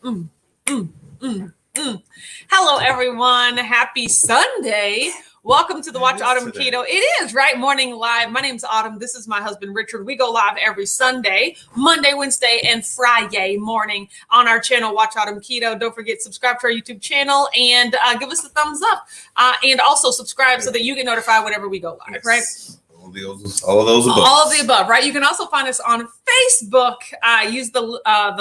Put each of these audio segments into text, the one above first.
Mm, mm, mm, mm. Hello, everyone. Happy Sunday. Welcome to the Watch Autumn Keto. It is, right? Morning live. My name's Autumn. This is my husband, Richard. We go live every Sunday, Monday, Wednesday, and Friday morning on our channel, Watch Autumn Keto. Don't forget, subscribe to our YouTube channel and give us a thumbs up. And also subscribe so that you get notified whenever we go live, right? All of those above. All of the above, right? You can also find us on Facebook. Use the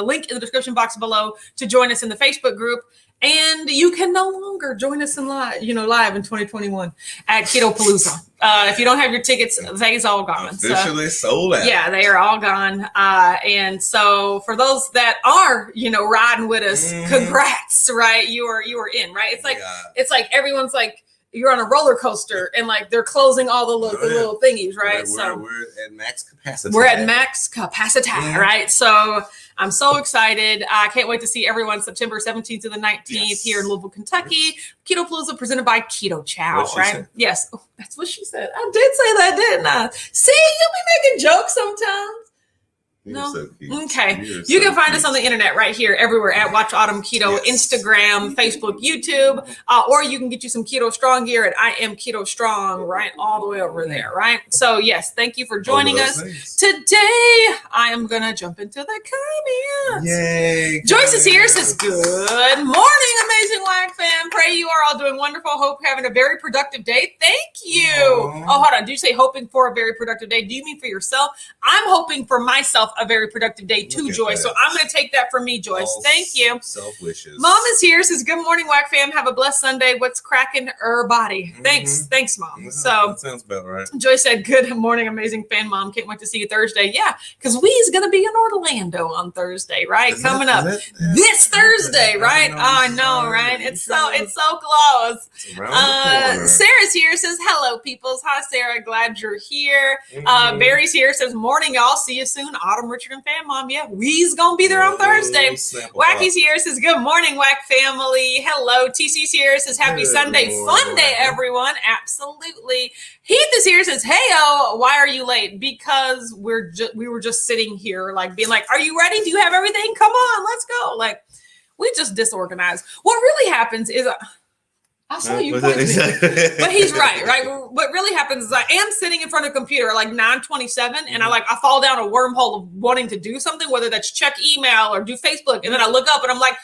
link in the description box below to join us in the Facebook group. And you can no longer join us in live in 2021 at Keto Palooza. If you don't have your tickets, they's all gone. Officially sold out. Yeah, they are all gone. And so for those that are, riding with us, congrats, right? You are in, right? It's like everyone's like, you're on a roller coaster and like they're closing all the little thingies, right? We're at max capacity. We're at max capacity, right? So I'm so excited. I can't wait to see everyone September 17th to the 19th here in Louisville, Kentucky. Keto Palooza presented by Keto Chow, right? Said. Yes, that's what she said. I did say that, didn't I? See, you be making jokes sometimes. No. So okay. You can find us on the internet right here, everywhere at Watch Autumn Keto, Instagram, Facebook, YouTube, or you can get you some Keto Strong gear at I Am Keto Strong, right? All the way over there, right? So yes, thank you for joining us. Today, I am going to jump into the comments. Yay. Joyce is here, says, good morning, amazing WAC fam. Pray you are all doing wonderful. Hope having a very productive day. Thank you. Oh, hold on. Do you say hoping for a very productive day? Do you mean for yourself? I'm hoping for myself a very productive day too, Joyce. So I'm going to take that from me, Joyce. Thank you. Self wishes. Mom is here. Says, good morning, WAC fam. Have a blessed Sunday. What's cracking her body? Thanks, Mom. Yeah, so that sounds about right. Joyce said, good morning, amazing fan, Mom. Can't wait to see you Thursday. Yeah, because we's going to be in Orlando on Thursday, right? Coming up this Thursday, right? I know, right? It's so close. Sarah's here. Says, hello, peoples. Hi, Sarah. Glad you're here. Barry's here. Says, morning, y'all. See you soon. Autumn, Richard, and Fan Mom. Yeah, we's gonna be there on Thursday. Wacky's here. Says, good morning, Wack family. Hello. TC's here. Says, happy Sunday. Fun day, everyone. Absolutely. Heath is here. Says, hey-o, why are you late? Because we were just sitting here like being like, are you ready? Do you have everything? Come on, let's go. Like, we just disorganized. What really happens is I saw you point but he's right? What really happens is I am sitting in front of a computer at like 9:27 and I fall down a wormhole of wanting to do something, whether that's check email or do Facebook. And then I look up and I'm like,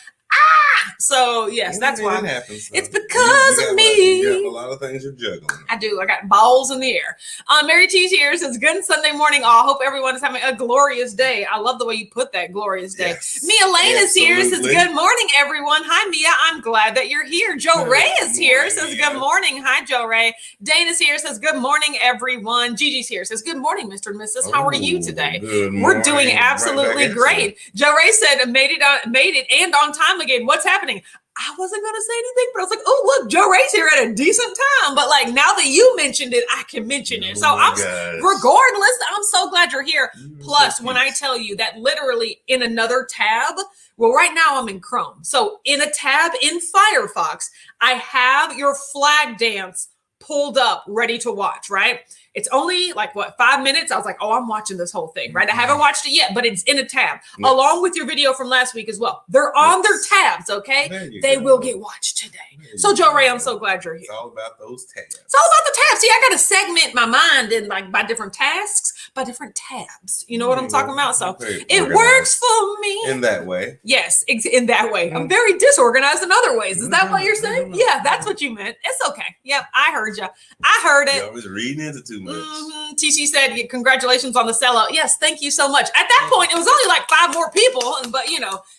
so yes, that's why it happens. It's because of me. You have a lot of things you're juggling. I do. I got balls in the air. Mary T's here. Says, good Sunday morning. I hope everyone is having a glorious day. I love the way you put that, glorious day. Yes. Mia Lane is here. Says, good morning, everyone. Hi, Mia. I'm glad that you're here. Joe Ray is here. Says, good morning. Hi, Joe Ray. Dana's here. Says, good morning, everyone. Gigi's here. Says, good morning, Mr. and Mrs. How are you today? We're doing absolutely great. Joe Ray said, made it and on time again. What's happening? I wasn't going to say anything, but I was like, oh, look, Joe Ray's here at a decent time. But like, now that you mentioned it, I can mention it. So regardless, I'm so glad you're here. Plus, when I tell you that literally in another tab, well, right now I'm in Chrome. So in a tab in Firefox, I have your flag dance pulled up, ready to watch, right? It's only like 5 minutes. I was like, oh, I'm watching this whole thing, right? I haven't watched it yet, but it's in a tab along with your video from last week as well. They're on their tabs, okay? They will get watched today. So Joe Ray, I'm so glad you're here. It's all about those tabs. It's all about the tabs. See, I got to segment my mind in like by different tasks, by different tabs. You know what I'm talking about? So it works for me. In that way. Yes, in that way. I'm very disorganized in other ways. Is that what you're saying? Yeah, that's what you meant. It's okay. Yep, I heard you. I heard it. I was reading into too much. TC said, congratulations on the sellout. Yes, thank you so much. At that point, it was only like 5 more people, but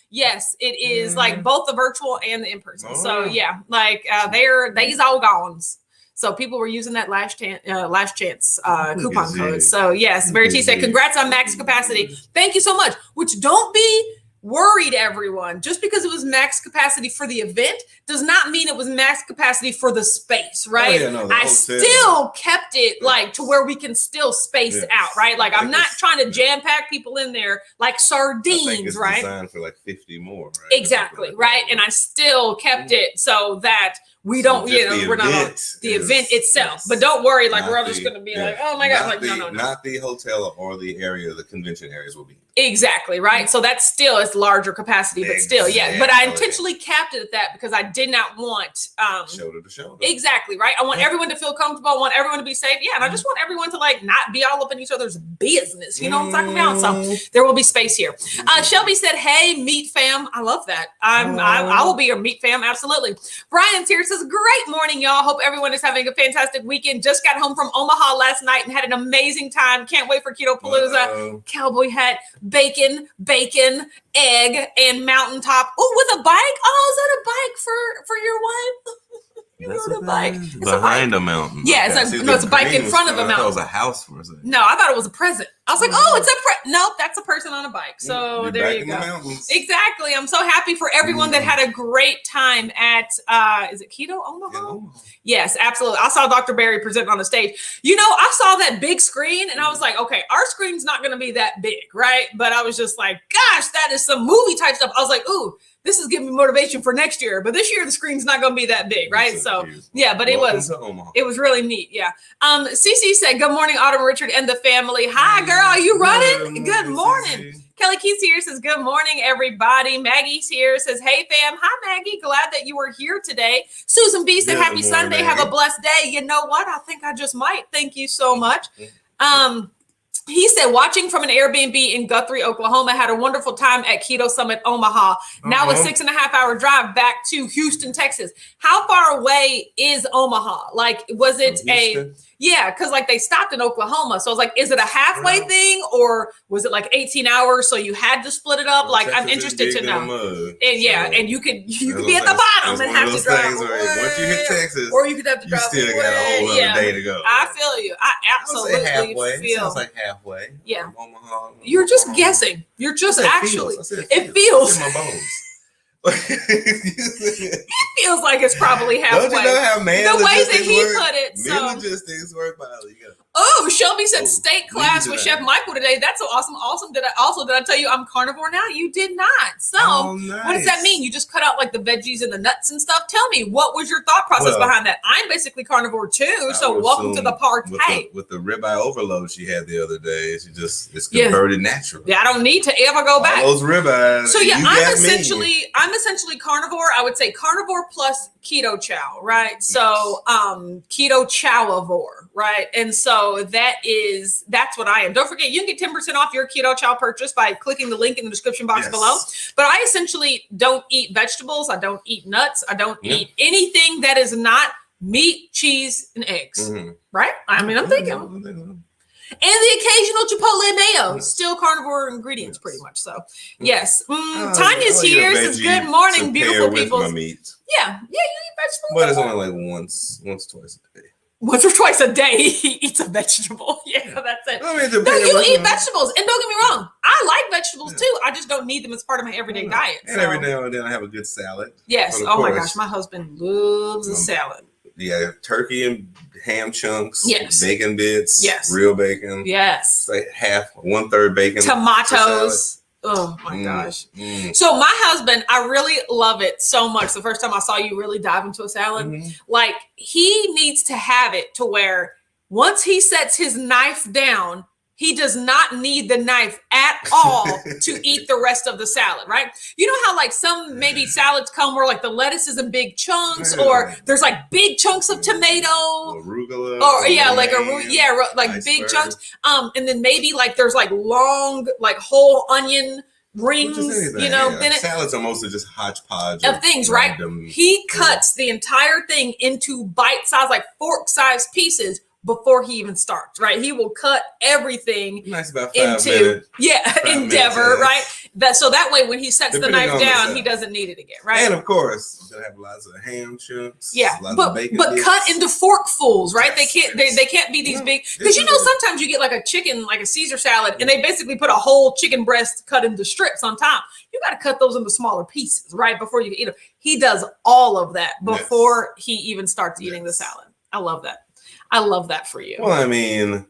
yes, it is like both the virtual and the in-person. So yeah, like they's all gone. So people were using that last chance coupon code. So yes, Mary T said, congrats on max capacity. Thank you so much. Which don't be worried, everyone. Just because it was max capacity for the event does not mean it was max capacity for the space, right? I still kept it like to where we can still space out, right? Like I'm not trying to jam pack people in there like sardines, I think it's right? Designed for like 50 more, right? Exactly, right? And I still kept it so that we don't, we're not on the event itself. But don't worry, like we're all just going to be like, oh my God, like no. Not the hotel or the area, the convention areas will be Exactly, right? So that's still, it's larger capacity, but still, yeah. But I Exactly. intentionally capped it at that because I did not want Shoulder to shoulder. exactly, right? I want everyone to feel comfortable. I want everyone to be safe. Yeah, and I just want everyone to like not be all up in each other's business. You know what I'm talking about? So there will be space here. Shelby said, "Hey, meat fam." I love that. I will be your meat fam, absolutely. Brian's here, says, "Great morning, y'all. Hope everyone is having a fantastic weekend. Just got home from Omaha last night and had an amazing time. Can't wait for Keto Palooza. Cowboy hat, bacon, egg, and mountaintop. Oh, with a bike? Oh, is that a bike for your wife?" You rode a bike. It's behind a mountain. Yeah, it's a bike in front of a mountain. That was a house for a second. No, I thought it was a present. I was like, oh, it's a nope, that's a person on a bike. So there you go. Exactly. I'm so happy for everyone that had a great time at is it Keto Omaha? Yeah, Omaha. Yes, absolutely. I saw Dr. Barry present on the stage. You know, I saw that big screen and I was like, okay, our screen's not gonna be that big, right? But I was just like, gosh, that is some movie type stuff. I was like, ooh, this is giving me motivation for next year, but this year the screen's not going to be that big, right? So yeah, but it was really neat. Yeah. CC said, "Good morning, Autumn, Richard, and the family." Hi, girl. Are you running? Good morning. Kelly Keith's here, says, "Good morning, everybody." Maggie's here, says, "Hey, fam." Hi, Maggie. Glad that you were here today. Susan B said, "Happy Sunday. Maggie. Have a blessed day." You know what? I think I just might. Thank you so much. He said, "Watching from an Airbnb in Guthrie, Oklahoma, had a wonderful time at Keto Summit Omaha. Now a 6.5 hour drive back to Houston, Texas." How far away is Omaha? Like, was it yeah, because like they stopped in Oklahoma. So I was like, is it a halfway thing or was it like 18 hours? So you had to split it up? Like, I'm interested to know. And yeah, and you could be at the bottom and have to drive. Once you hit Texas, or you could have to drive. You still got a whole other day to go. I feel you. I absolutely feel. Sounds like halfway. Yeah. Omaha. You're just guessing. You're just actually. It feels. In my bones. It feels like it's probably halfway. Don't you know how man the way that he work? put it? So. Logistics work by Oh, Shelby said steak class with Chef Michael today. That's so awesome. Awesome. Did I tell you I'm carnivore now? You did not. So nice. What does that mean? You just cut out like the veggies and the nuts and stuff? Tell me, what was your thought process behind that? I'm basically carnivore too. So welcome to the party. With the ribeye overload she had the other day, it's converted naturally. Yeah, I don't need to ever go back. All those ribeyes. So yeah, I'm essentially carnivore. I would say carnivore plus keto chow, right? So keto chowivore, right? And so that's what I am. Don't forget, you can get 10% off your keto chow purchase by clicking the link in the description box below. But I essentially don't eat vegetables. I don't eat nuts. I don't eat anything that is not meat, cheese, and eggs. Right? I mean, I'm thinking. And the occasional Chipotle mayo, still carnivore ingredients, pretty much. So, yes. Tanya's here. Says, "Good morning, beautiful people." Yeah, you eat vegetables. But it's only like once, twice a day. Once or twice a day, he eats a vegetable. Yeah, that's it. I mean, you eat vegetables, and don't get me wrong, I like vegetables too. I just don't need them as part of my everyday diet. And every now and then I have a good salad. Yes. Oh my gosh, my husband loves a salad. Yeah, turkey and ham chunks. Yes. Bacon bits. Yes. Real bacon. Yes. It's like 1/3 bacon. Tomatoes. Oh my gosh. So my husband, I really love it so much. The first time I saw you really dive into a salad, like he needs to have it to where once he sets his knife down, he does not need the knife at all to eat the rest of the salad, right? You know how like some maybe salads come where like the lettuce is in big chunks or there's like big chunks of tomato. Arugula. Or like big chunks. And then maybe like there's like long, like whole onion rings, you know. Then salads are mostly just hodgepodge of things, right? He cuts the entire thing into bite-sized, like fork-sized pieces before he even starts, right? He will cut everything about 5 minutes. Endeavor, right? So that way when he sets the knife down, he doesn't need it again, right? And of course, you're gonna have lots of ham chunks. Yeah, but cut into forkfuls, right? They can't be these big, because you know sometimes you get like a chicken, like a Caesar salad, and they basically put a whole chicken breast cut into strips on top. You got to cut those into smaller pieces, right, before you eat them. He does all of that before he even starts eating the salad. I love that. I love that for you. Well, I mean,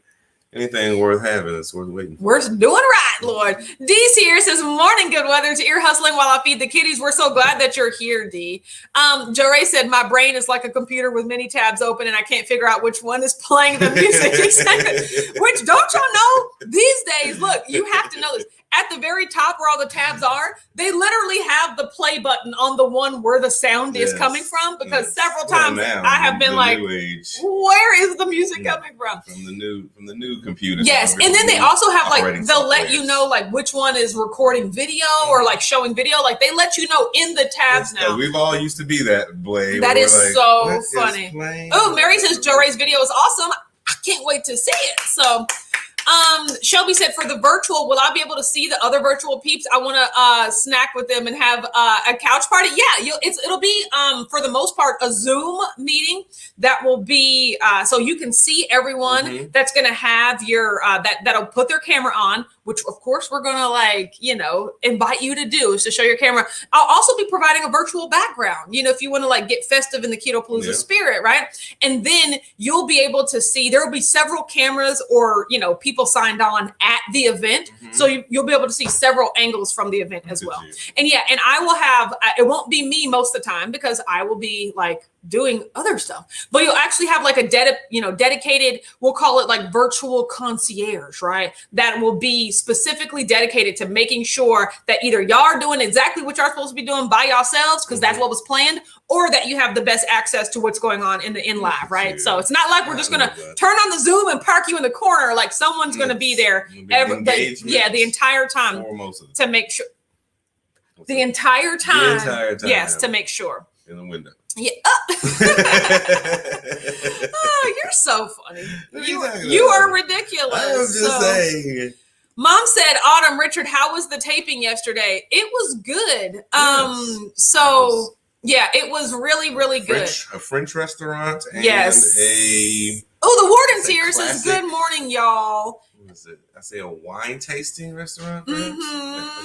anything worth having is worth waiting for. We're doing right, Lord. Dee's here, says, "Morning, good weather. To ear hustling while I feed the kitties." We're so glad that you're here, Dee. Joe Ray said, "My brain is like a computer with many tabs open and I can't figure out which one is playing the music." Which, don't y'all know, these days, look, you have to know this. at the very top where all the tabs are, they literally have the play button on the one where the sound is coming from, because several times I have been like, where is the music coming from? From the new computers. Yes, and then they also have like, they'll let you know like which one is recording video or like showing video. Like they let you know in the tabs now. We've all used to be that, Blade. That is like, so funny. Oh, Mary says Joe Ray's video is awesome. I can't wait to see it. So Shelby said, for the virtual, will I be able to see the other virtual peeps? I want to snack with them and have a couch party. Yeah, it'll be for the most part a Zoom meeting that will be so you can see everyone that's going to have your that'll put their camera on, which of course we're going to like, invite you to do, is to show your camera. I'll also be providing a virtual background, if you want to like get festive in the Keto Palooza spirit, right? And then you'll be able to see, there will be several cameras or, people signed on at the event. So you'll be able to see several angles from the event as well. And yeah, and I will have, it won't be me most of the time because I will be like doing other stuff, but you'll actually have like a dedicated, we'll call it like virtual concierge, right? That will be specifically dedicated to making sure that either y'all are doing exactly what y'all supposed to be doing by yourselves, because that's what was planned, or that you have the best access to what's going on in the live, right? So it's not like we're just going to turn on the Zoom and park you in the corner. Like someone's going to be there the entire time to make sure. The entire time. Yes, to make sure. In the window. Yeah. Oh, you're so funny. You are ridiculous. I'm just saying. Mom said, Autumn, Richard, how was the taping yesterday? It was good. Yeah, it was really, really good. A French restaurant and the Warden's here says, good morning, y'all. What is it? I say a wine tasting restaurant. Like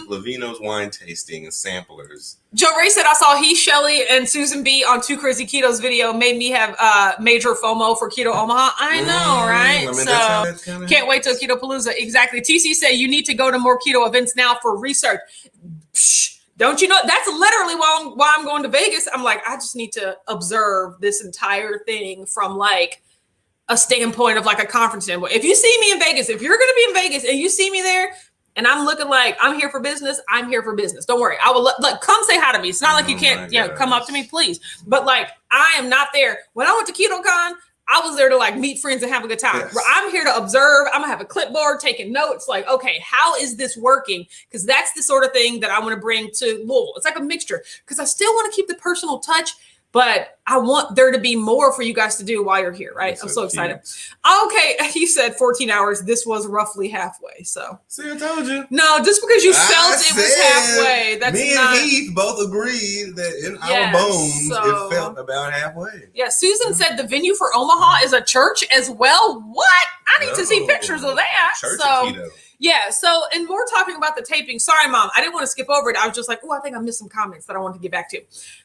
Lavino's wine tasting and samplers. Joe Ray said, I saw he, Shelly, and Susan B on Two Crazy Ketos video. Made me have major FOMO for Keto Omaha. I know, right? I mean, can't wait till Keto Palooza. Exactly. TC say you need to go to more keto events now for research. Psh, don't you know? That's literally why I'm going to Vegas. I'm like, I just need to observe this entire thing from like a standpoint of like a conference standpoint. If you see me in Vegas, if you're going to be in Vegas and you see me there and I'm looking like I'm here for business, I'm here for business. Don't worry. I will come say hi to me. It's not like you can't, come up to me, please. But like, I am not there. When I went to KetoCon, I was there to like meet friends and have a good time. Yes. I'm here to observe. I'm gonna have a clipboard taking notes. Like, okay, how is this working? Because that's the sort of thing that I want to bring to Louisville. It's like a mixture because I still want to keep the personal touch, but I want there to be more for you guys to do while you're here, right? I'm so excited. Okay, he said 14 hours. This was roughly halfway. So, see, I told you. No, just because you felt it was halfway. That's me and Heath both agreed that in our bones it felt about halfway. Yeah, Susan said the venue for Omaha is a church as well. What? I need to see pictures of that. Church Keto. Yeah, so, and we're talking about the taping. Sorry, Mom, I didn't want to skip over it. I was just like, I think I missed some comments that I wanted to get back to.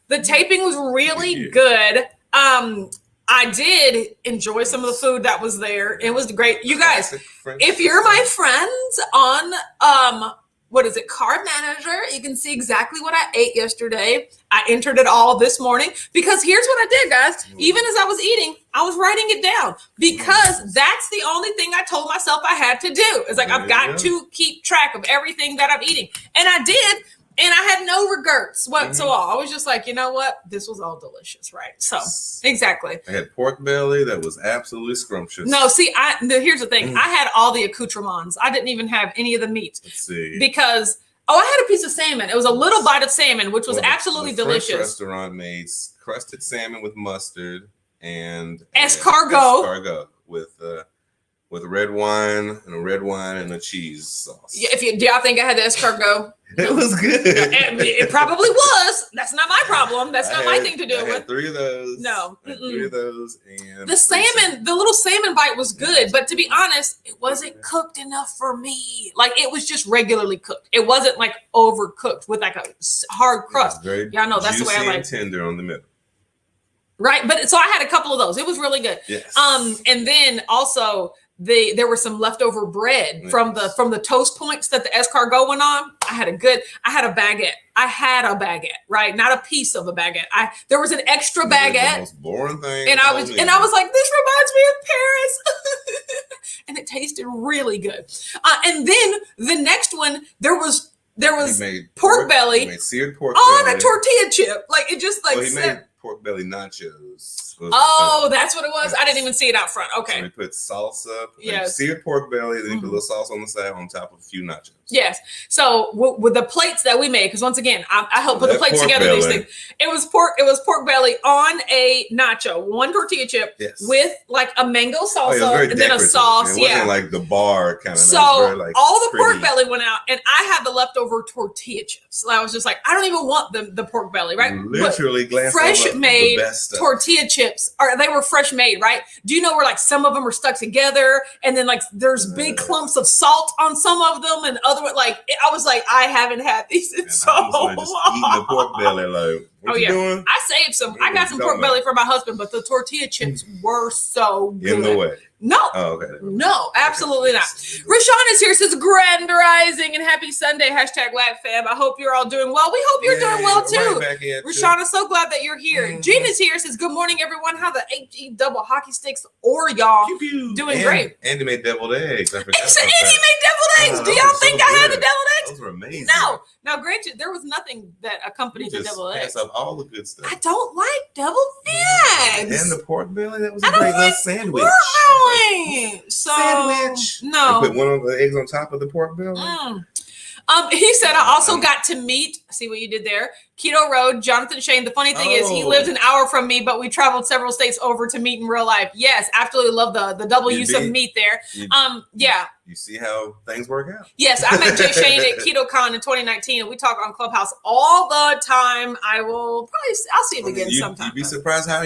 The taping was really good. I did enjoy some of the food that was there. It was great. You guys, if you're my friends on, Carb Manager, you can see exactly what I ate yesterday. I entered it all this morning because here's what I did, guys. Even as I was eating, I was writing it down because that's the only thing I told myself I had to do. It's like, I've got to keep track of everything that I'm eating. And I did. And I had no regrets whatsoever. I was just like, you know what? This was all delicious, right? So, exactly. I had pork belly that was absolutely scrumptious. No, see, here's the thing. I had all the accoutrements. I didn't even have any of the meats. Let's see. Because, I had a piece of salmon. It was a little bite of salmon, which was absolutely delicious. The restaurant made crusted salmon with mustard and escargot with red wine and a cheese sauce. Yeah, do y'all think I had the escargot? It was good. It probably was. That's not my problem. That's not my thing to do with. I had 3 of those. No. I had 3 of those. And the salmon, the little salmon bite was good. But to be honest, it wasn't cooked enough for me. Like, it was just regularly cooked. It wasn't like overcooked with like a hard crust. Y'all know that's the way I like it. Tender on the middle. Right. But so I had a couple of those. It was really good. Yes. And then also there was some leftover bread from the toast points that the escargot went on. I had a baguette. I had a baguette, right? Not a piece of a baguette. There was an extra baguette. The most boring thing. And I was like, this reminds me of Paris. And it tasted really good. And then the next one, there was pork belly. He made seared pork on belly. a tortilla chip. Like it just like he made pork belly nachos. Oh, that's what it was. I didn't even see it out front. Okay. So we put salsa, yes. seared pork belly, then you put a little sauce on the side on top of a few nachos. Yes. So with the plates that we made, because once again, I helped put the plates together. These things. It was pork belly on a nacho, one tortilla chip with like a mango salsa and then a sauce. It wasn't like the bar kind of. So all the pork belly went out, and I had the leftover tortilla chips. So I was just like, I don't even want the pork belly, right? Literally, fresh made tortilla chips. They were fresh made, right? Do you know where like some of them are stuck together, and then like there's big clumps of salt on some of them, and other like I was like, I haven't had these in so long. Just eating the pork belly, like, what you doing? I saved some. I got some pork belly for my husband, but the tortilla chips were so good. In the way. No. Oh, okay. No, absolutely not. Rashawn is here, says Grand Rising and happy Sunday, #WAC fam. I hope you're all doing well. We hope you're doing well too. Rashawn is so glad that you're here. Jean is here, says good morning, everyone. How the HE double hockey sticks or y'all doing great. Andy made deviled eggs. I forgot. Andy made deviled eggs. Do y'all think I had the deviled eggs? Those were amazing. No. Now, granted, there was nothing that accompanied the deviled eggs. Pass up all the good stuff. I don't like deviled eggs. And the pork belly, that was a great little sandwich. Pork belly. Sandwich. No. You put one of the eggs on top of the pork belly. He said, I also got to meet, see what you did there, Keto Road, Jonathan Shane. The funny thing is he lives an hour from me, but we traveled several states over to meet in real life. Yes, absolutely love the double use of meat there. Yeah. You see how things work out. Yes, I met Jay Shane at KetoCon in 2019, and we talk on Clubhouse all the time. I'll see him again sometime. You'd be surprised how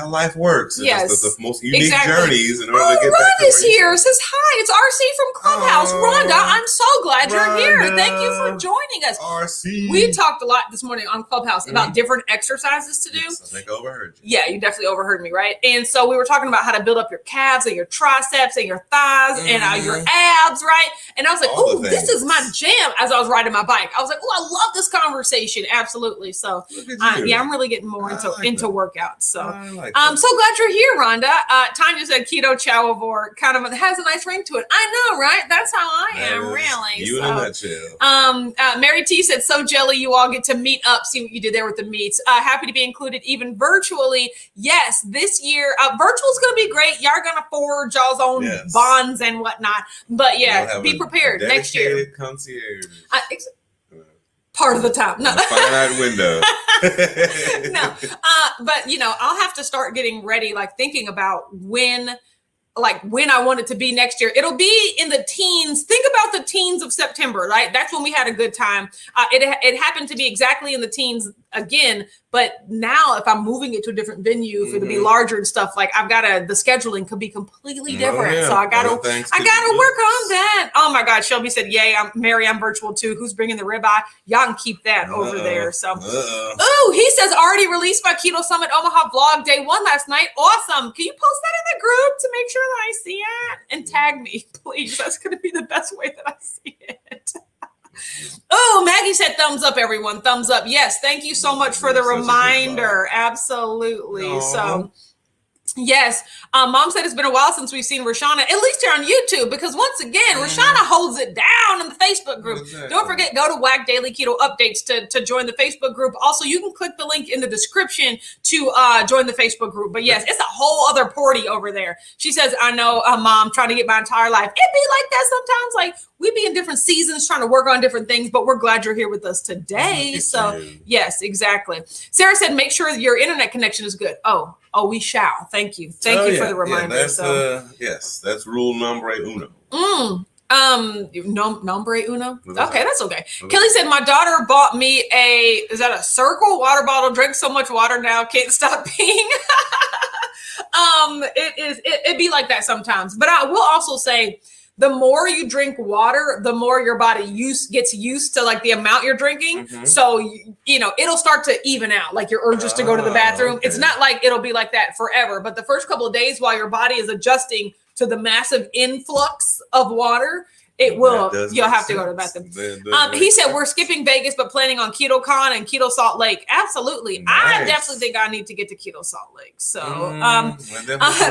life works. Yes, the most unique journeys in order to get back to Rhonda's here. Says hi. It's RC from Clubhouse. Rhonda, I'm so glad you're here. Thank you for joining us. RC. We talked a lot this morning on Clubhouse about different exercises to do. Yes, I think I overheard you. Yeah, you definitely overheard me, right? And so we were talking about how to build up your calves and your triceps and your thighs and your abs, right? And I was like, oh, this is my jam as I was riding my bike. I was like, oh, I love this conversation. Absolutely. So I'm really getting more into workouts. So I'm so glad you're here, Rhonda. Tanya said keto chowavore kind of has a nice ring to it. I know, right? That's how I am, really. You in a nutshell. Mary T said, so jelly you all get to meet up. See what you did there with the meats. Happy to be included even virtually. Yes, this year, virtual's going to be great. Y'all are going to forge y'all's own bonds and whatnot. But yeah, be prepared next year. Concierge. Part of the time. No. Finite window. No. But I'll have to start getting ready, like thinking about when I want it to be next year. It'll be in the teens. Think about the teens of September, right? That's when we had a good time. It happened to be exactly in the teens again, but now if I'm moving it to a different venue, if it'll be larger and stuff, like the scheduling could be completely different. So I gotta work on that. Oh my God. Shelby said, yay, I'm virtual too. Who's bringing the ribeye? Y'all can keep that over there. So, he says already released my Keto Summit Omaha vlog day 1 last night. Awesome. Can you post that in the group to make sure that I see it and tag me, please? That's going to be the best way that I see it. Oh, Maggie said thumbs up, everyone. Thumbs up. Yes. Thank you so much for the reminder. Absolutely. Aww. So, yes. Mom said it's been a while since we've seen Rashana, at least here on YouTube, because once again, Rashana holds it down in the Facebook group. Exactly. Don't forget, go to WAC Daily Keto Updates to join the Facebook group. Also, you can click the link in the description to join the Facebook group. But yes, it's a whole other party over there. She says, I know, Mom, trying to get my entire life. It be like that sometimes. Like, we be in different seasons trying to work on different things, but we're glad you're here with us today. So yes, exactly. Sarah said, make sure your internet connection is good. Oh, we shall. Thank you. Thank you for the reminder. That's rule number uno. Nombre uno. Okay, that's okay. Kelly said, my daughter bought me is that a circle water bottle? Drank so much water now, can't stop peeing. It'd be like that sometimes. But I will also say, the more you drink water, the more your body gets used to like the amount you're drinking. Mm-hmm. So, it'll start to even out, like your urges to go to the bathroom. Okay. It's not like it'll be like that forever, but the first couple of days while your body is adjusting to the massive influx of water, It will. You'll have to go to the bathroom. He said we're skipping Vegas, but planning on KetoCon and Keto Salt Lake. Absolutely. Nice. I definitely think I need to get to Keto Salt Lake. So,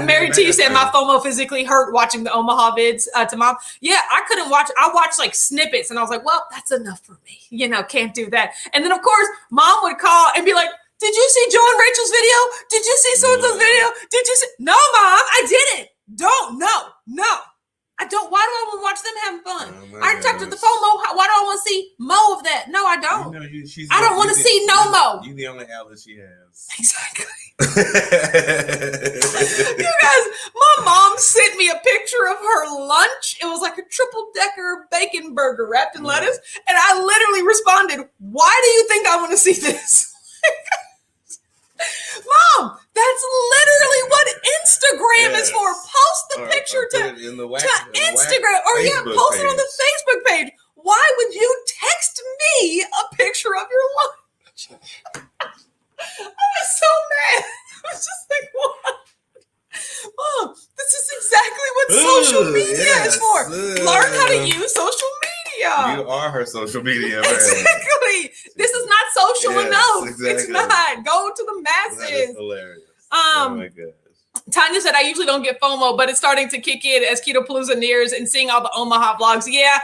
Mary T said my FOMO physically hurt watching the Omaha vids to Mom. Yeah, I couldn't watch. I watched like snippets, and I was like, well, that's enough for me. You know, can't do that. And then of course, Mom would call and be like, did you see Joe and Rachel's video? Did you see so-and-so's video? Did you see? No, Mom, I didn't. No. I don't. Why do I want to watch them having fun? I talked to the FOMO. Why do I want to see Mo of that? No, I don't. I don't want to see no Mo. You're the only outlet she has. Exactly. You guys, my mom sent me a picture of her lunch. It was like a triple-decker bacon burger wrapped in lettuce. And I literally responded, why do you think I want to see this? Mom, that's literally what Instagram is for. Post the picture to Instagram or post it on the Facebook page. Why would you text me a picture of your lunch? I was so mad. I was just like, what? Mom, this is exactly what social media is for. Learn how to use social media. You are her social media. Exactly. This is not social enough. Exactly. It's not. Go to the masses. That is hilarious. Oh my goodness. Tanya said, I usually don't get FOMO, but it's starting to kick in as Keto Palooza nears and seeing all the Omaha vlogs. Yeah.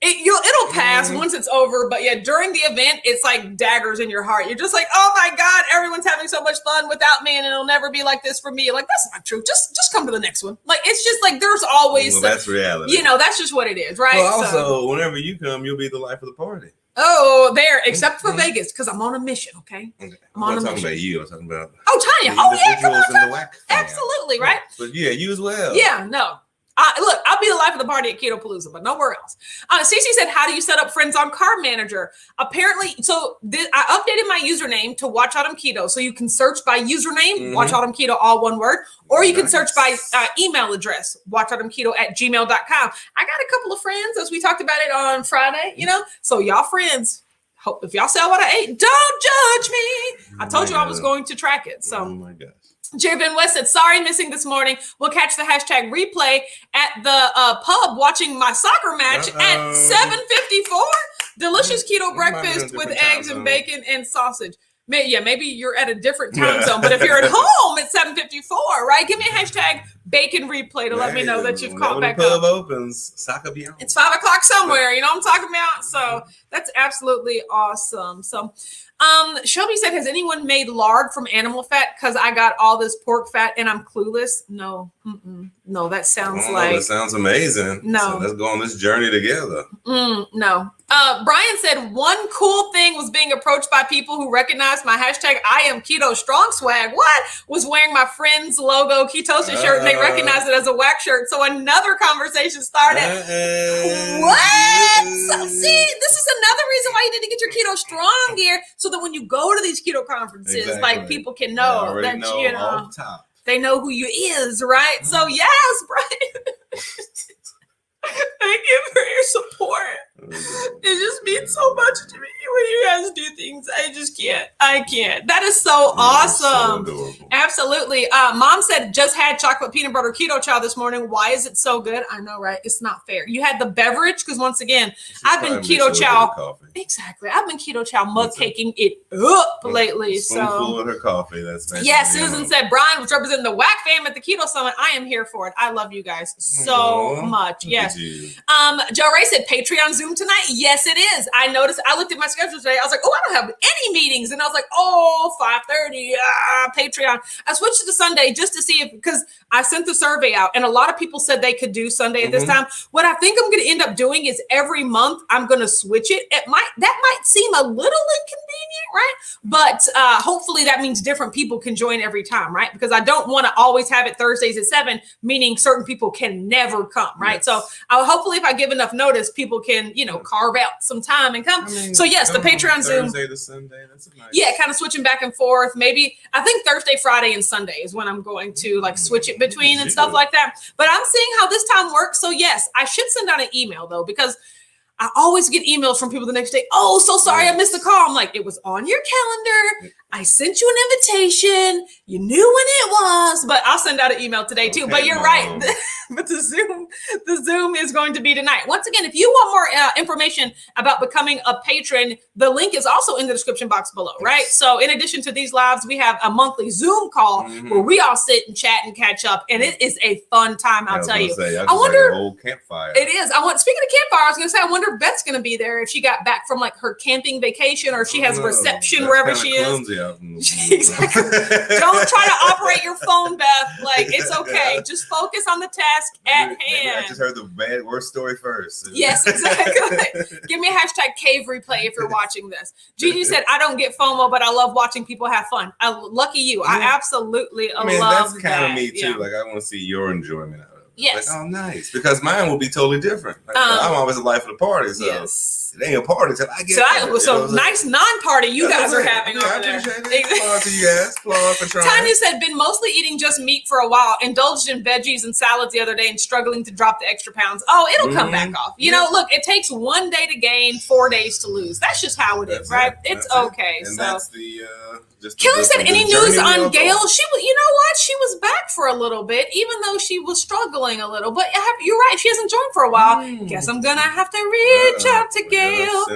It'll pass once it's over, but yeah, during the event, it's like daggers in your heart. You're just like, oh my God, everyone's having so much fun without me, and it'll never be like this for me. Like, that's not true. Just come to the next one. Like, it's just like there's always that's reality. You know, that's just what it is, right? Well, also, whenever you come, you'll be the life of the party. Oh, there, except for Vegas, because I'm on a mission. Okay, I'm not talking about you. I'm talking about Tanya. Oh yeah, come on, Tanya. Fam. Absolutely, right? But yeah, you as well. Yeah, no. Look, I'll be the life of the party at Keto Palooza, but nowhere else. Cece said, how do you set up friends on Carb Manager? Apparently, I updated my username to Watch Autumn Keto. So you can search by username, Watch Autumn Keto, all one word, or you can search by email address, watchautumnketo@gmail.com. I got a couple of friends, as we talked about it on Friday, you know, so y'all friends. If y'all saw what I ate, don't judge me. I told you I was going to track it. So. Oh my gosh. Jerry Van West said, sorry, missing this morning. We'll catch the hashtag replay at the pub watching my soccer match at 7:54. Delicious keto breakfast with eggs and bacon and sausage. Maybe you're at a different time zone, but if you're at home at 7:54, right? Give me a hashtag bacon replay to let me know that you've caught back up. The pub opens, soccer beyond. It's 5 o'clock somewhere, you know what I'm talking about? So that's absolutely awesome. So Shelby said, has anyone made lard from animal fat? Because I got all this pork fat and I'm clueless. No, no, that sounds that sounds amazing. No. So let's go on this journey together. No. Brian said, one cool thing was being approached by people who recognized my hashtag I am keto strong swag. What? Was wearing my friend's logo ketosis shirt and they recognized it as a wax shirt. So another conversation started. What? So, see, this is another reason why you need to get your keto strong gear so that when you go to these keto conferences, like people can know that you know they know who you is, right? So yes, Brian. Thank you for your support. It just means so much to me when you guys do things. I can't. That is so awesome. So absolutely. Mom said, just had chocolate peanut butter keto chow this morning. Why is it so good? I know, right? It's not fair. You had the beverage because once again, I've been keto chow. Exactly. I've been keto chow mug caking it up lately. Spoonful of her coffee. That's nice. Yeah, Susan said, Brian was representing the WAC fam at the Keto Summit. I am here for it. I love you guys so much. Yes. Joe Ray said, Patreon Zoom tonight? Yes, it is. I noticed, I looked at my schedule today. I was like, oh, I don't have any meetings. And I was like, 5:30, Patreon. I switched it to Sunday just to see if, because I sent the survey out and a lot of people said they could do Sunday at this time. What I think I'm going to end up doing is every month I'm going to switch it. That might seem a little inconvenient, right? But hopefully that means different people can join every time, right? Because I don't want to always have it Thursdays at 7, meaning certain people can never come, right? Yes. So hopefully if I give enough notice, people can, carve out some time and come. So yes, the Patreon Zoom. Thursday to Sunday. That's nice. Yeah, kind of switching back and forth. Maybe I think Thursday, Friday, and Sunday is when I'm going to switch it between and stuff like that. But I'm seeing how this time works. So yes, I should send out an email though, because I always get emails from people the next day. Oh, so sorry I missed the call. I'm like, it was on your calendar. I sent you an invitation. You knew when it was, but I'll send out an email today too. But you're right. But the Zoom is going to be tonight. Once again, if you want more information about becoming a patron, the link is also in the description box below, right? So in addition to these lives, we have a monthly Zoom call where we all sit and chat and catch up, and it is a fun time, I'll tell you. I wonder, like a whole campfire. It is. Speaking of campfire, I was going to say, I wonder if Beth's going to be there, if she got back from like her camping vacation, or if she has a reception wherever she is. Exactly. Don't try to operate your phone, Beth. Like, it's okay. Just focus on the task at hand. I just heard the worst story first. Yes, exactly. Give me a hashtag cave replay if you're watching this. Gigi said, I don't get FOMO, but I love watching people have fun. Lucky you. I absolutely love that's that. kind of me too. Yeah. Like, I want to see your enjoyment out of it. Yes. Like, oh, nice. Because mine will be totally different. Like, I'm always the life of the party. So it ain't a party till I get there. So nice non-party you guys are having over there. Applaud to you guys. Applaud for trying. Tanya said, been mostly eating just meat for a while. Indulged in veggies and salads the other day and struggling to drop the extra pounds. Oh, it'll come back off. You know, look, it takes 1 day to gain, 4 days to lose. That's just how it is, right? It's okay. And that's the... Kelly said, any news on Gail? She was, you know what? She was back for a little bit, even though she was struggling a little. But you're right. She hasn't joined for a while. Guess I'm going to have to reach out to Gail.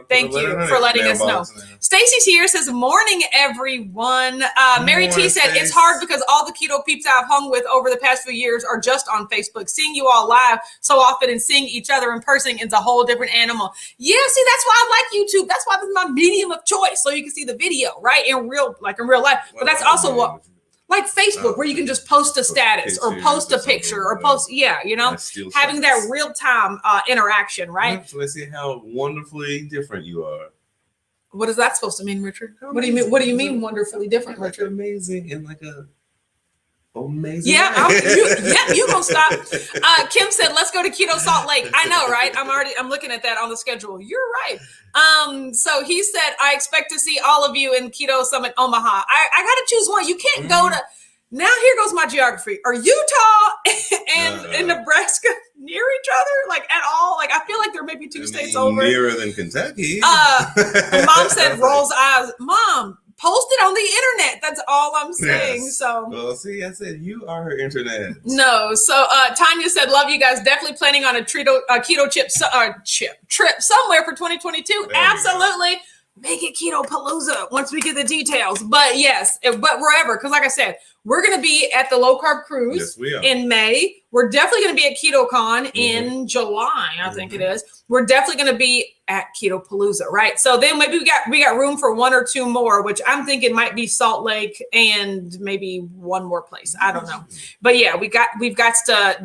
Thank you for letting us know. Stacy's here, says, morning, everyone. Mary T said, it's hard because all the keto peeps I've hung with over the past few years are just on Facebook. Seeing you all live so often and seeing each other in person is a whole different animal. Yeah, see, that's why I like YouTube. That's why this is my medium of choice. So you can see the video, right? In real life. But that's also what, like Facebook, where you can just post a status or post a picture or post, having that real time interaction, right? So let's see how wonderfully different you are. What is that supposed to mean, Richard? What do you mean? What do you mean wonderfully different, Richard? Amazing and like a amazing. Yeah, you gonna stop. Kim said, let's go to Keto Salt Lake. I know, right? I'm looking at that on the schedule. You're right. So he said, I expect to see all of you in Keto Summit Omaha. I gotta choose one. You can't go to, now here goes my geography. Are Utah and Nebraska near each other? Like at all? Like I feel like there may be two states over. Nearer than Kentucky. Mom said, rolls eyes. Mom, post it on the internet. That's all I'm saying. Yes. So, well, see, I said you are her internet. No. So, Tanya said, "Love you guys. Definitely planning on a keto chip trip somewhere for 2022. Absolutely, make it Keto Palooza once we get the details. But yes, but wherever, because like I said, we're going to be at the Low Carb Cruise. Yes, we are. In May. We're definitely going to be at KetoCon in July. I think it is. We're definitely going to be at Keto Palooza, right? So then maybe we got room for one or two more, which I'm thinking might be Salt Lake and maybe one more place. I don't know, but yeah, we've got to, we've got to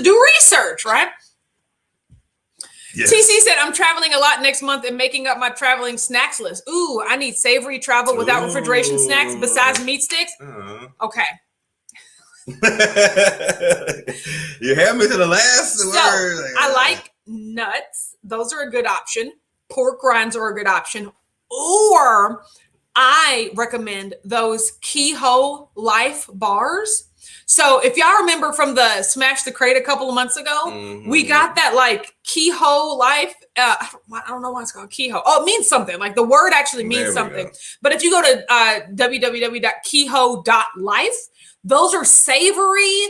do research, right? Yes. TC said, I'm traveling a lot next month and making up my traveling snacks list. Ooh, I need savory travel without refrigeration snacks besides meat sticks. Okay. You have me to the last word. I like nuts. Those are a good option. Pork rinds are a good option. Or I recommend those Keto Life bars. So if y'all remember from the Smash the Crate a couple of months ago, we got that like Keto Life. I don't know why it's called Keto. Oh, it means something. Like the word actually means something. But if you go to www.keto.life, those are savory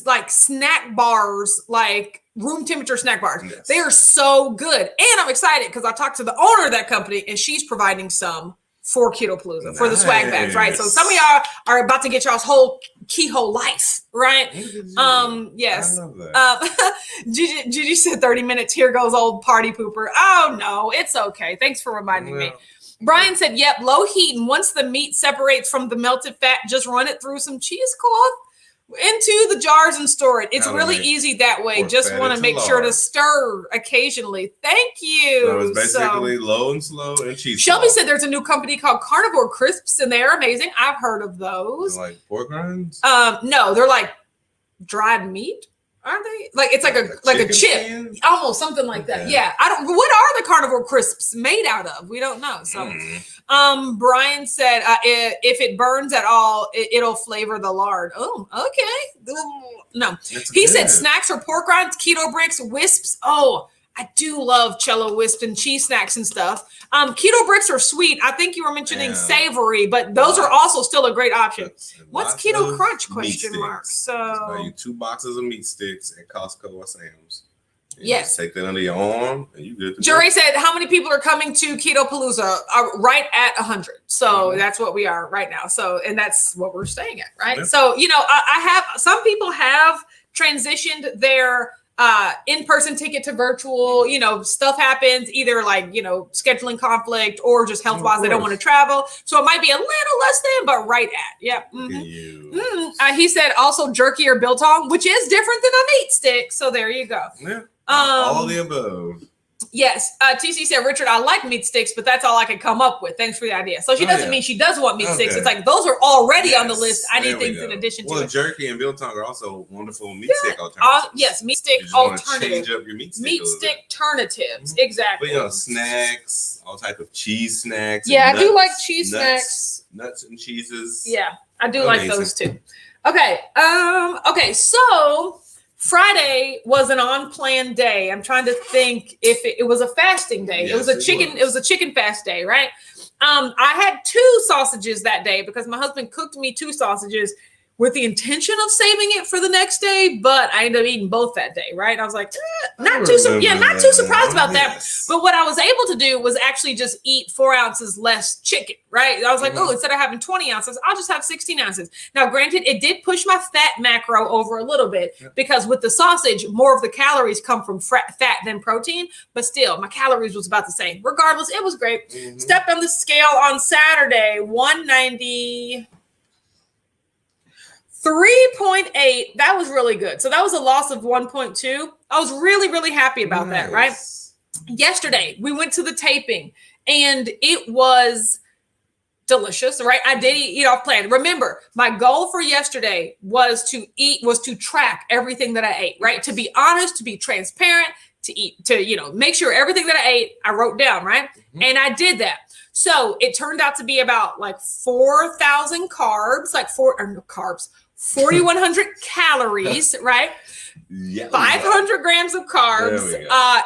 like snack bars, like room temperature snack bars. Yes. They are so good. And I'm excited because I talked to the owner of that company and she's providing some for Keto Palooza, for the swag bags, right? So some of y'all are about to get y'all's whole Keto life, right? Yes. I love that. Gigi said 30 minutes. Here goes old party pooper. Oh no, it's okay. Thanks for reminding me. Brian said, yep, low heat. And once the meat separates from the melted fat, just run it through some cheesecloth into the jars and store it. It's really easy that way. Just want to make sure to stir occasionally. Thank you. So it's basically low and slow and cheese. Shelby said there's a new company called Carnivore Crisps and they're amazing. I've heard of those. Like pork rinds? No, they're like dried meat. Aren't they? Like it's like a chip, can? Almost something like that. Yeah. What are the Carnivore Crisps made out of? We don't know. So, Brian said if it burns at all, it'll flavor the lard. Oh, okay. No, he said snacks or pork rinds, keto bricks, wisps. Oh, I do love Cello Wisp and cheese snacks and stuff. Keto bricks are sweet. I think you were mentioning savory, but those are also still a great option. What's Keto Crunch? Question mark. So buy you 2 boxes of meat sticks at Costco or Sam's. Yes. Take that under your arm and you good to Jury said, how many people are coming to Keto Palooza? Right at 100. So that's what we are right now. So, and that's what we're staying at, right? Yeah. So, I have, some people have transitioned their in-person ticket to virtual, stuff happens, either like, scheduling conflict or just health-wise, they don't want to travel. So it might be a little less than, but right at. Yeah. He said also jerky or biltong, which is different than a meat stick. So there you go. Yeah. All the above. Yes. TC said, Richard, I like meat sticks, but that's all I could come up with. Thanks for the idea. So she doesn't mean she does want meat sticks. It's like those are already on the list. I need things in addition to it. Well, jerky and biltong are also wonderful meat stick alternatives. Yes, meat stick alternatives. Change up your meat stick. Meat stick alternatives. Exactly. But snacks, all type of cheese snacks. Yeah, I do like cheese snacks. Nuts and cheeses. Yeah, I do like those too. Okay. So Friday was an unplanned day. I'm trying to think if it was a fasting day. Yes, it was a chicken fast day, right? I had 2 sausages that day because my husband cooked me 2 sausages with the intention of saving it for the next day, but I ended up eating both that day, right? I was like, not too surprised about that. But what I was able to do was actually just eat 4 ounces less chicken, right? I was like, instead of having 20 ounces, I'll just have 16 ounces. Now, granted, it did push my fat macro over a little bit because with the sausage, more of the calories come from fat than protein, but still, my calories was about the same. Regardless, it was great. Stepped on the scale on Saturday, 190. 3.8. That was really good. So that was a loss of 1.2. I was really, really happy about that, right? Yesterday, we went to the taping and it was delicious, right? I did eat off plan. Remember, my goal for yesterday was to track everything that I ate, right? To be honest, to be transparent, to make sure everything that I ate, I wrote down, right? And I did that. So it turned out to be about like 4,000 carbs, 4,100 calories, right? Yeah, 500 grams of carbs,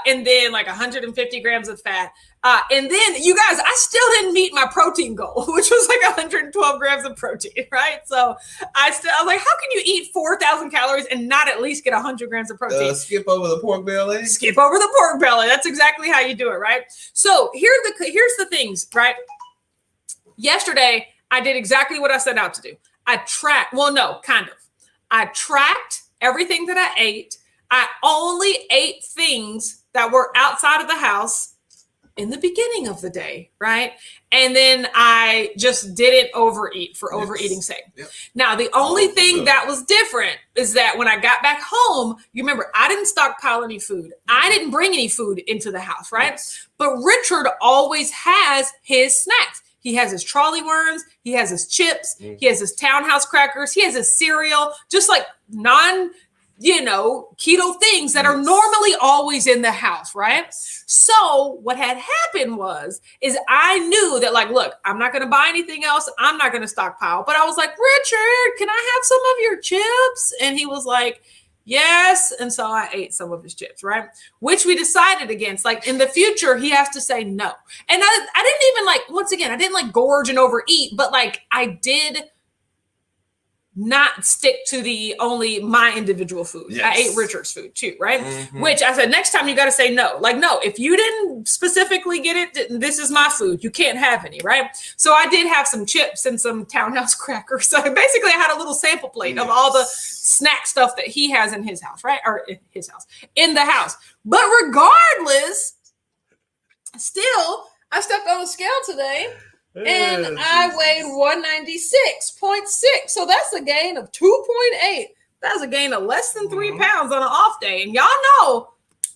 and then like 150 grams of fat. And then you guys, I still didn't meet my protein goal, which was like 112 grams of protein, right? So I was like, how can you eat 4,000 calories and not at least get 100 grams of protein? Skip over the pork belly. Skip over the pork belly. That's exactly how you do it, right? So here's the things, right? Yesterday, I did exactly what I set out to do. I tracked everything that I ate. I only ate things that were outside of the house in the beginning of the day, right? And then I just didn't overeat for overeating's sake. Yep. Now, the only thing that was different is that when I got back home, you remember, I didn't stockpile any food. I didn't bring any food into the house, right? Yes. But Richard always has his snacks. He has his trolley worms. He has his chips. He has his townhouse crackers. He has his cereal, just like keto things that are normally always in the house, right? So what had happened is I knew that look, I'm not going to buy anything else. I'm not going to stockpile. But I was like, Richard, can I have some of your chips? And he was like, yes. And so I ate some of his chips, right? Which we decided against. In the future, he has to say no. And I didn't even once again, I didn't gorge and overeat, but I did not stick to only my individual food. Yes. I ate Richard's food too, right? Which I said, next time you got to say no. No, if you didn't specifically get it, this is my food. You can't have any, right? So I did have some chips and some townhouse crackers. So basically I had a little sample plate of all the snack stuff that he has in his house, right? Or in the house. But regardless, still, I stepped on the scale today. And I weighed 196.6. So that's a gain of 2.8. That's a gain of less than 3 pounds on an off day. And y'all know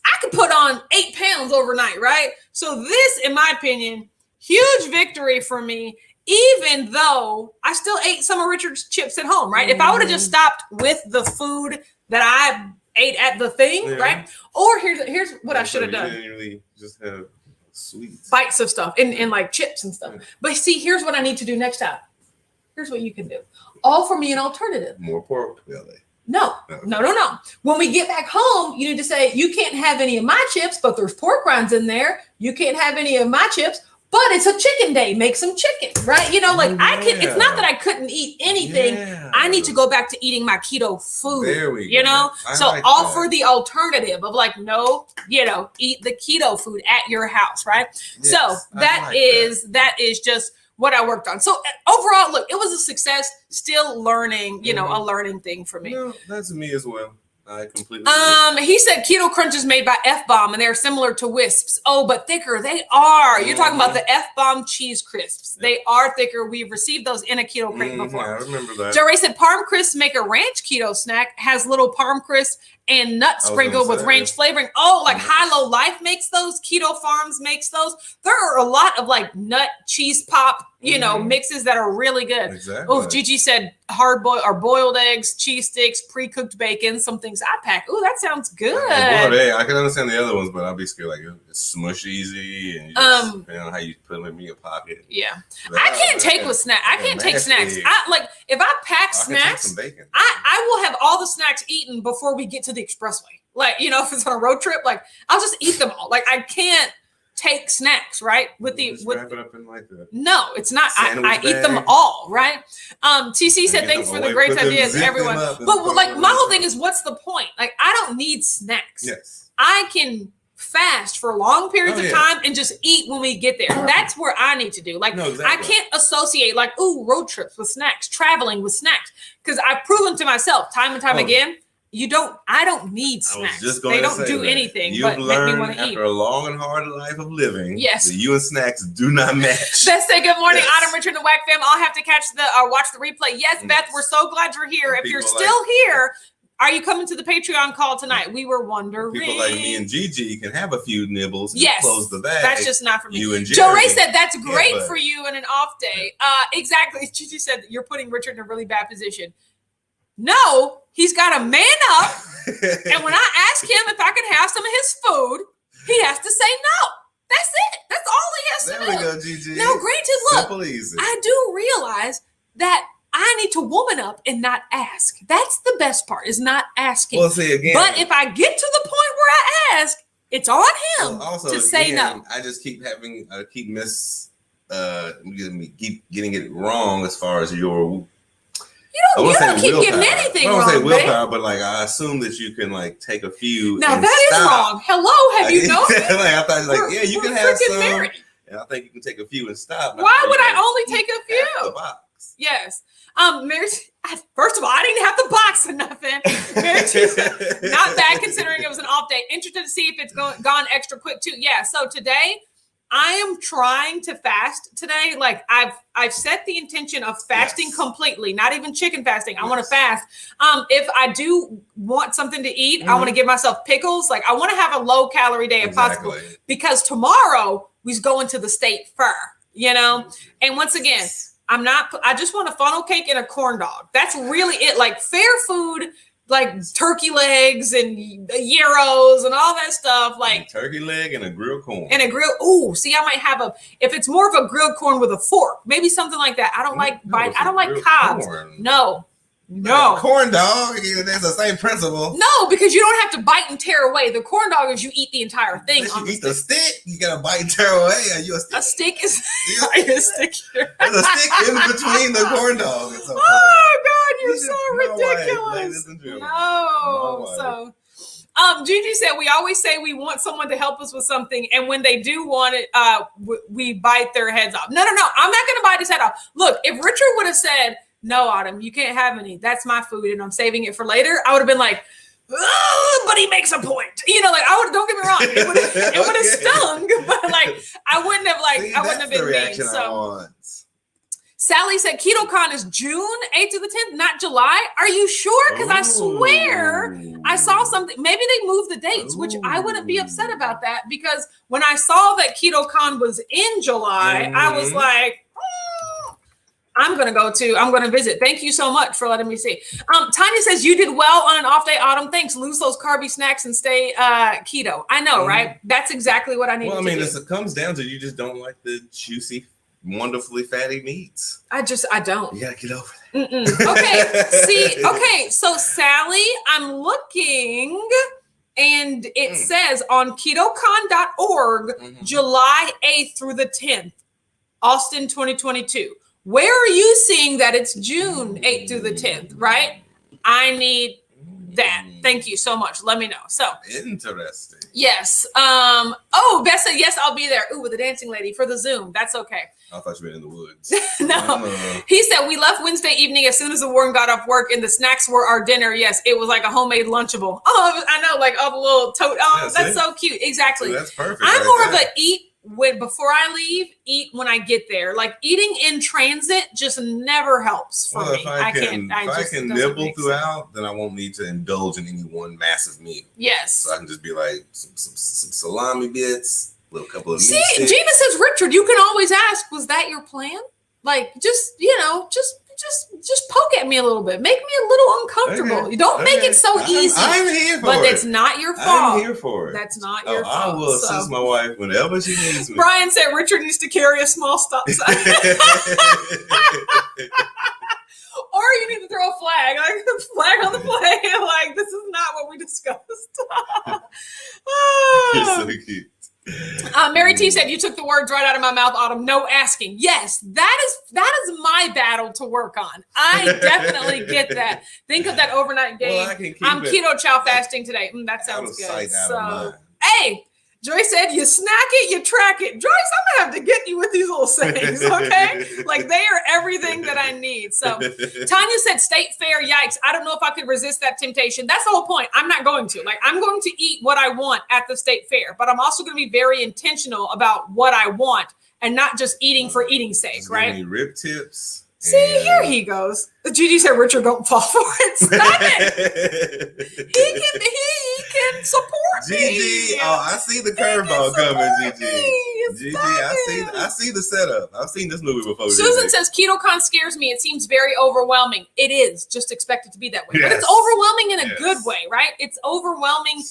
I could put on 8 pounds overnight, right? So this, in my opinion, huge victory for me, even though I still ate some of Richard's chips at home, right? If I would have just stopped with the food that I ate at the thing, right? Or here's what I should have done. You didn't really just have sweets, bites of stuff and chips and stuff. But see, here's what I need to do next time. Here's what you can do. Offer me an alternative. More pork belly. No. When we get back home, you need to say, you can't have any of my chips, but there's pork rinds in there. You can't have any of my chips, but it's a chicken day. Make some chicken, right? You know, like it's not that I couldn't eat anything. Yeah. I need to go back to eating my keto food. There we go. You know, so like offer the alternative of like, no, you know, eat the keto food at your house, right? Yes, so that is just what I worked on. So overall, look, it was a success. Still learning, you know, a learning thing for me. No, that's me as well. I completely he said Keto Crunch is made by F-Bomb and they're similar to Wisps. Oh, but thicker. They are. You're talking about the F-Bomb cheese crisps. Yep. They are thicker. We've received those in a keto crate before. I remember that. Joe Ray said Parm Crisps make a ranch keto snack. Has little Parm Crisps and nut sprinkled with ranch flavoring. Oh, like High Low Life makes those. Keto Farms makes those. There are a lot of like nut cheese pop, you know, mixes that are really good. Exactly. Oh, Gigi said hard boiled or boiled eggs, cheese sticks, pre-cooked bacon, some things I pack. Oh, that sounds good. I can understand the other ones, but I'll be scared like it's smush easy and you just, depending on how you put them in your pocket. Yeah. I can't take with snacks. I can't take snacks. If I pack snacks, I will have all the snacks eaten before we get to the expressway. Like, you know, if it's on a road trip, like I'll just eat them all. Like I can't take snacks, right? Wrap it up in like that. No, it's not. I eat them all, right? TC said thanks for the great ideas, everyone. But like my whole thing is, what's the point? Like I don't need snacks. Yes. I can fast for long periods of time and just eat when we get there. That's where I need to do. Like I can't associate like, road trips with snacks, traveling with snacks. Because I've proven to myself time and time again, I don't need snacks. They don't do anything but make me want to eat. After a long and hard life of living, yes, you and snacks do not match. Beth say good morning, Autumn, Richard, and the Wack fam. I'll have to watch the replay. Yes, Beth, we're so glad you're here. If you're still here, are you coming to the Patreon call tonight? We were wondering. People like me and Gigi can have a few nibbles and close the bag. That's just not for me. You and Joe Ray said that's great for you in an off day. Exactly. Gigi said you're putting Richard in a really bad position. No, he's got to man up. And when I ask him if I can have some of his food, he has to say no. That's it. That's all he has to do. There we go, Gigi. Now, granted, look, simple, easy. I do realize that I need to woman up and not ask. That's the best part, is not asking. Well, see, again. But if I get to the point where I ask, it's on him to say no. I just keep getting it wrong as far as your. You don't keep getting anything wrong. I don't say willpower, but like I assume that you can like take a few. Now that is wrong. Hello, have you noticed? I thought you can have some. Married. And I think you can take a few and stop. Why would I only take a few? The box. Yes. Mary, first of all, I didn't have the box or nothing. Mary, not bad considering it was an off day. Interested to see if it's gone extra quick too. Yeah. So today, I am trying to fast today. Like I've set the intention of fasting completely, not even chicken fasting. I want to fast. If I do want something to eat, I want to give myself pickles. Like I want to have a low calorie day if possible, because tomorrow we's going to the state fair, you know? And once again, I just want a funnel cake and a corn dog. That's really it. Like fair food, like turkey legs and gyros and all that stuff. Like turkey leg and a grilled corn. And a grill. Ooh, see, I might have if it's more of a grilled corn with a fork, maybe something like that. I don't like cobs. Corn. No. Corn dog, that's the same principle. No, because you don't have to bite and tear away. The corn dog is you eat the entire thing. You eat the stick, you gotta bite and tear away. Are you a stick? A stick is a stick. There's a stick in between the corn dog. It's okay. Oh God, you're so ridiculous. No. So Gigi said we always say we want someone to help us with something, and when they do want it, we bite their heads off. No. I'm not gonna bite his head off. Look, if Richard would have said, no, Autumn, you can't have any. That's my food, and I'm saving it for later, I would have been like, but he makes a point. You know, like don't get me wrong, it would have stung, but like I wouldn't have been mean. So Sally said KetoCon is June 8th to the 10th, not July. Are you sure? Because I swear I saw something. Maybe they moved the dates, which I wouldn't be upset about that, because when I saw that KetoCon was in July, I was like, I'm going to visit. Thank you so much for letting me see. Tanya says, you did well on an off day, Autumn. Thanks. Lose those carby snacks and stay keto. I know, right? That's exactly what I need to do. Well, I mean, it comes down to you just don't like the juicy wonderfully fatty meats. I don't. You gotta get over that. Okay. So Sally, I'm looking, and it says on ketocon.org, July 8th through the 10th, Austin 2022. Where are you seeing that it's June 8th through the 10th, right? I need that. Thank you so much. let me know. So interesting. Yes. Beth said, yes, I'll be there. Ooh, with the dancing lady for the Zoom. That's okay. I thought you were in the woods. No. He said, we left Wednesday evening as soon as the Warren got off work, and the snacks were our dinner. Yes, it was like a homemade Lunchable. Oh, I know, like a little tote. Oh, that's so cute. Exactly. That's perfect. I'm more of a eat before I leave, eat when I get there. Like eating in transit just never helps for me. If I can nibble throughout, then I won't need to indulge in any one massive meal. Yes. So I can just be like some salami bits, a little couple of meat sticks. Gina says, Richard, you can always ask, was that your plan? Like, just poke at me a little bit. Make me a little uncomfortable. Okay. You don't make it so easy. I'm here for but it. But it's not your fault. I'm here for it. That's not your fault. I will assist my wife whenever she needs me. Brian said Richard needs to carry a small stop sign. Or you need to throw a flag. Like a flag on the plane. Like, this is not what we discussed. You're so cute. Mary T said, you took the words right out of my mouth, Autumn. No asking. Yes, that is my battle to work on. I definitely get that. Think of that overnight game. Well, I'm keto chow fasting today. That sounds good. So, hey, Joyce said, you snack it, you track it. Joyce, I'm going to have to get you with these little sayings, okay? Like, they are everything that I need. So, Tanya said, state fair, yikes. I don't know if I could resist that temptation. That's the whole point. I'm not going to. Like, I'm going to eat what I want at the state fair, but I'm also going to be very intentional about what I want and not just eating for eating's sake, right? Give me rib tips. See, here he goes. Gigi said, Richard, don't fall for it. Stop it. He can support Gigi, me. I see the curveball coming, Gigi. I see the setup. I've seen this movie before. Susan says, KetoCon scares me. It seems very overwhelming. It is. Just expect it to be that way. Yes. But it's overwhelming in a good way, right? It's overwhelming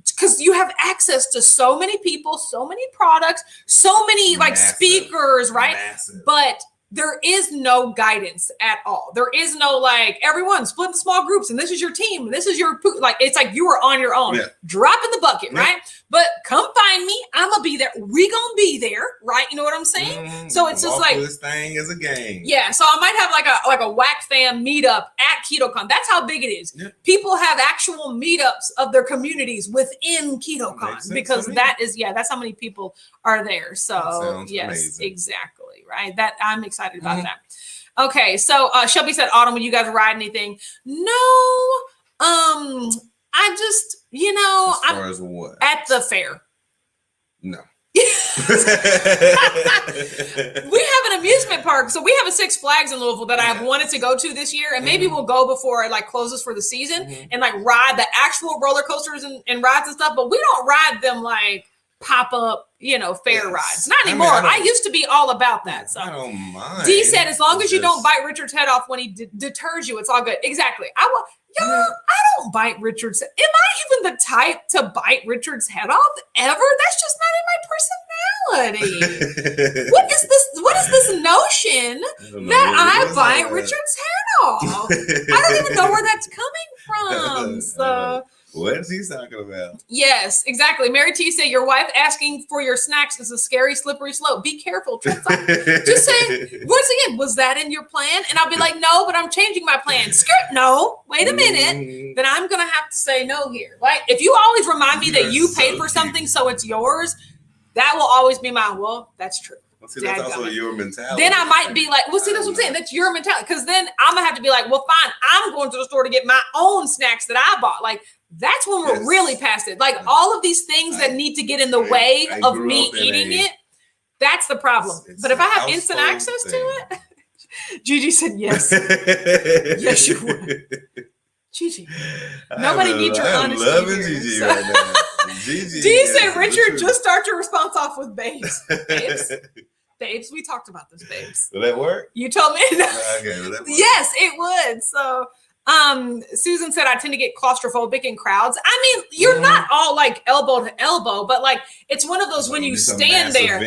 because you have access to so many people, so many products, so many speakers, right? Massive. But there is no guidance at all. There is no like, everyone split into small groups and this is your team. And this is your, like, it's like you are on your own. Yeah. Drop in the bucket, right? But come find me. I'm going to be there. We going to be there, right? You know what I'm saying? So it's just like, this thing is a game. Yeah. So I might have like a WAC fam meetup at KetoCon. That's how big it is. Yeah. People have actual meetups of their communities within KetoCon because that's how many people are there. So yes, amazing. Exactly. Right. That I'm excited about that. Okay. So Shelby said, Autumn, will you guys ride anything? No. I just, as far as what? At the fair. No. We have an amusement park. So we have a Six Flags in Louisville that I have wanted to go to this year. And maybe we'll go before it like closes for the season and like ride the actual roller coasters and rides and stuff. But we don't ride them like pop up, fair rides. Not anymore. I used to be all about that. So I don't mind. Dee said, as long as you don't bite Richard's head off when he deters you, it's all good. Exactly. I don't bite Richard's. Am I even the type to bite Richard's head off ever? That's just not in my personality. What is this notion that I bite Richard's head off? I don't even know where that's coming from. So what is he talking about? Yes, exactly. Mary T said, your wife asking for your snacks is a scary, slippery slope. Be careful. Just say, once again, was that in your plan? And I'll be like, no, but I'm changing my plan. Skirt, no, wait a minute. Then I'm going to have to say no here. Right? If you always remind me that you paid for something, so it's yours, that will always be mine. Well, that's true. Well, see, that's also your mentality. Then I might be like, well, see, that's what I'm saying. That's your mentality. Because then I'm going to have to be like, well, fine, I'm going to the store to get my own snacks that I bought. Like, that's when we're really past it. Like all of these things that need to get in the way of me eating it, that's the problem. But if I have instant access to it, Gigi said yes. Yes, you would. Gigi, nobody needs your honesty. I'm loving Gigi right now. Gigi. Dee said, Richard, just start your response off with babes. Babes, we talked about this, babes. Will that work? You told me. Okay, will that work? Yes, it would. So, Susan said I tend to get claustrophobic in crowds. I mean, you're not all like elbow to elbow, but like it's one of those when you stand there,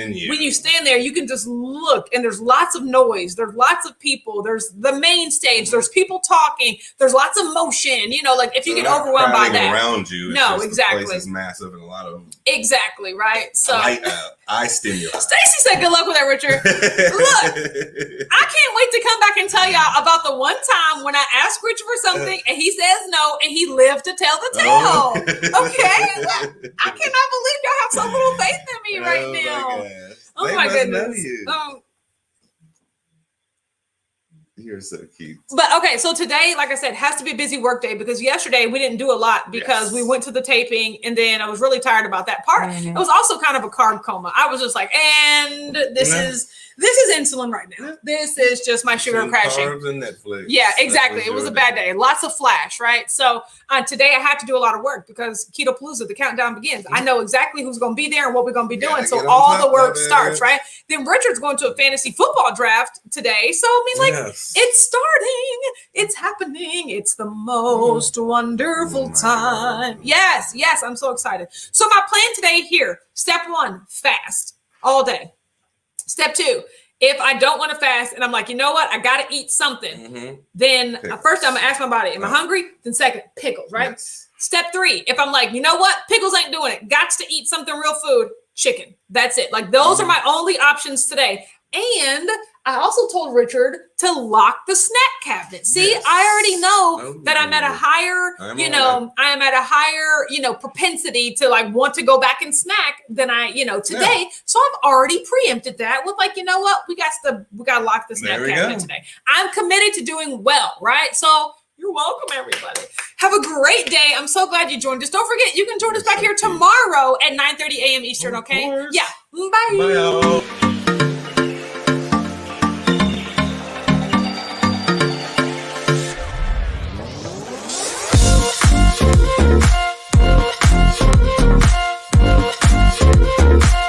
you can just look and there's lots of noise. There's lots of people. There's the main stage. There's people talking. There's lots of motion. You know, like if you get overwhelmed by that. Around you. No, exactly. The place is massive and a lot of exactly right. So eye stimuli. Stacy said, "Good luck with that, Richard." Look, I can't wait to come back and tell y'all about the one time when I asked Richard for something and he says no, and he lived to tell the tale. Okay, I cannot believe y'all have so little faith in me right now. Oh my goodness. You're so cute. But okay, so today, like I said, has to be a busy work day because yesterday we didn't do a lot because we went to the taping and then I was really tired about that part. It was also kind of a carb coma. I was just like, and this is insulin right now. This is just my sugar crashing. Carbs and Netflix. Yeah, exactly. It was a bad day. Lots of flash, right? So today I had to do a lot of work because Keto Palooza, the countdown begins. I know exactly who's going to be there and what we're going to be doing. So all the work starts, right? Then Richard's going to a fantasy football draft today. So I mean, like, it's starting. It's happening. It's the most wonderful time. Yes, I'm so excited. So my plan today here, step 1, fast all day. Step 2, if I don't want to fast and I'm like, you know what, I got to eat something, then first I'm going to ask my body, am I hungry? Then second, pickles, right? Step 3, if I'm like, you know what, pickles ain't doing it, got to eat something real food, chicken. That's it. Like those are my only options today. And I also told Richard to lock the snack cabinet. See, I already know that I'm at a higher, I am at a higher, propensity to like want to go back and snack than I, today. So I've already preempted that with like, you know what, we got to lock the snack cabinet today. I'm committed to doing well, right? So you're welcome, everybody. Have a great day. I'm so glad you joined us. Don't forget, you can join us back here tomorrow at 9:30 a.m. Eastern, okay? Yeah. Bye. Bye.